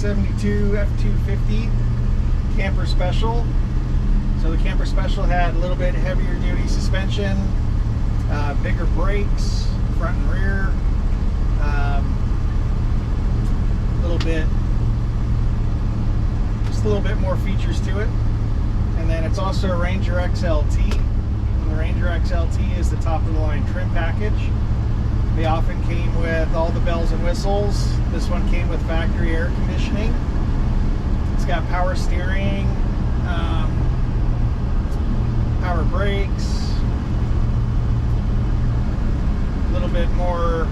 1972 F250 camper special. So the camper special had a little bit heavier duty suspension, bigger brakes, front and rear, just a little bit more features to it. And then it's also a Ranger XLT. And the Ranger XLT is the top of the line trim package. They often came with all the bells and whistles. This one came with factory air conditioning. It's got power steering, power brakes, a little bit more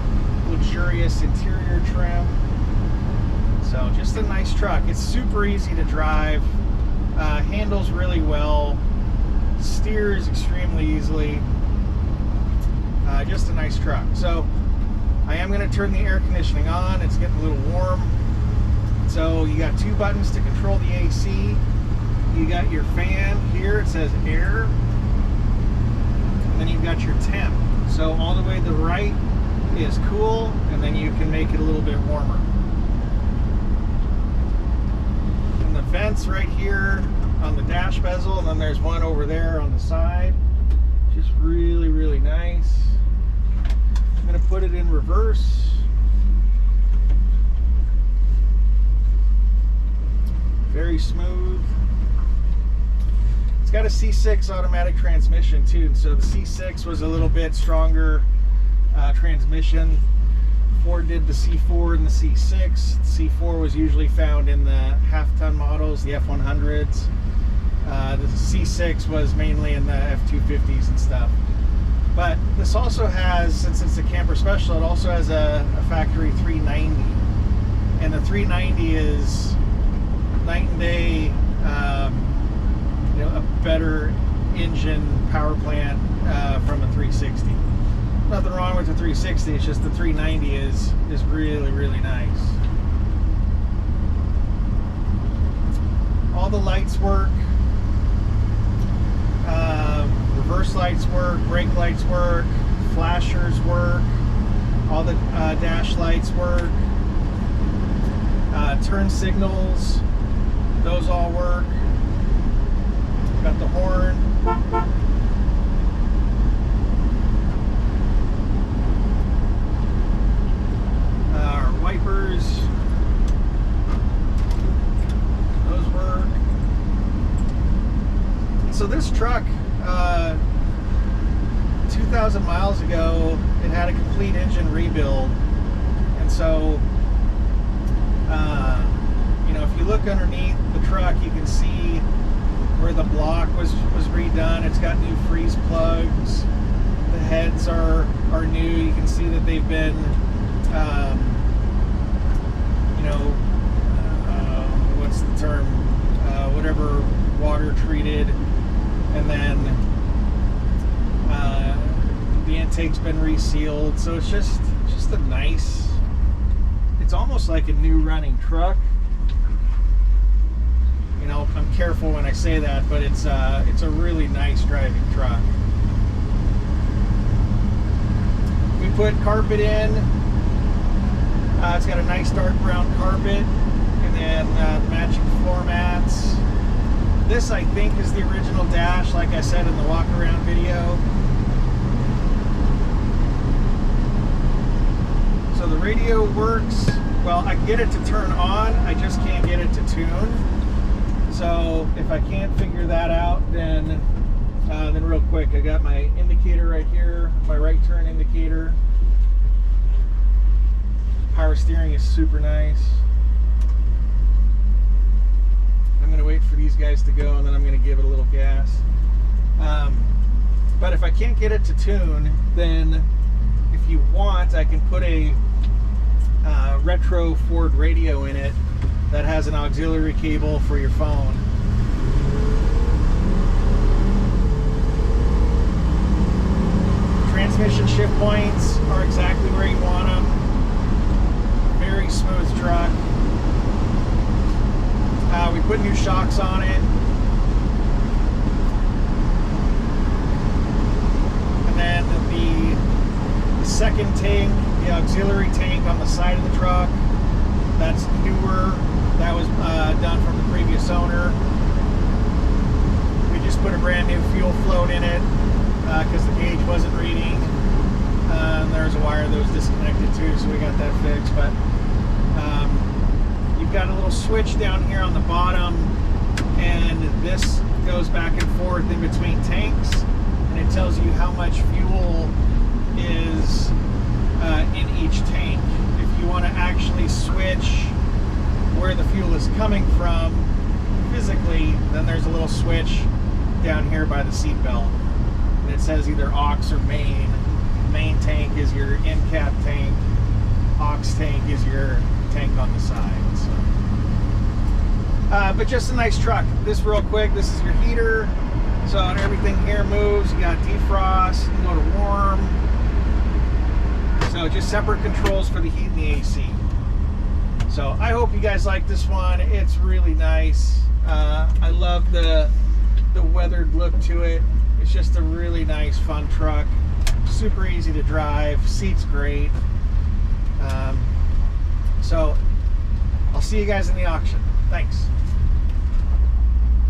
luxurious interior trim. So just a nice truck. It's super easy to drive, handles really well, steers extremely easily. Just a nice truck. So I am going to turn the air conditioning on. It's getting a little warm. So you got two buttons to control the AC. You got your fan here, it says air, and then you've got your temp. So all the way to the right is cool, and then you can make it a little bit warmer. And the vents right here on the dash bezel, and then there's one over there on the side. Just really, really nice. I'm going to put it in reverse. Very smooth. It's got a C6 automatic transmission too, so the C6 was a little bit stronger transmission. Ford did the C4 and the C6. The C4 was usually found in the half-ton models, the F100s. The C6 was mainly in the F250s and stuff. But this also has, since it's a camper special, it also has a factory 390. And the 390 is night and day, a better engine power plant from a 360. Nothing wrong with the 360, it's just the 390 is really, really nice. All the lights work. Reverse lights work, brake lights work, flashers work, all the dash lights work, turn signals, those all work. Got the horn. Our wipers, those work. So this truck, 2,000 miles ago, it had a complete engine rebuild, and so if you look underneath the truck, you can see where the block was redone. It's got new freeze plugs. The heads are new. You can see that they've been what's the term, whatever, water treated, and then the intake's been resealed. So it's just a nice, it's almost like a new running truck. I'm careful when I say that, but it's a really nice driving truck. We put carpet in. It's got a nice dark brown carpet, and then the matching floor mats. This, I think, is the original dash, like I said in the walk around video. So the radio works. Well, I can get it to turn on, I just can't get it to tune. So if I can't figure that out, then real quick, I got my indicator right here, my right turn indicator. Power steering is super nice. I'm going to wait for these guys to go, and then I'm going to give it a little gas. But if I can't get it to tune, then if you want, I can put a retro Ford radio in it that has an auxiliary cable for your phone. Transmission shift points are exactly where you want them. Very smooth truck. We put new shocks on it. And then the second tank, the auxiliary tank on the side of the truck, that's newer. That put a brand new fuel float in it because the gauge wasn't reading. There's a wire that was disconnected too, so we got that fixed. But you've got a little switch down here on the bottom, and this goes back and forth in between tanks, and it tells you how much fuel is in each tank. If you want to actually switch where the fuel is coming from physically, then there's a little switch down here by the seat belt, and it says either aux or main. Main tank is your in-cab tank, aux tank is your tank on the side. So. But just a nice truck. This real quick, this is your heater, so everything here moves. You got defrost, you can go to warm, so just separate controls for the heat and the AC. So I hope you guys like this one. It's really nice. I love the weathered look to it. It's just a really nice, fun truck. Super easy to drive. Seat's great. So I'll see you guys in the auction. Thanks.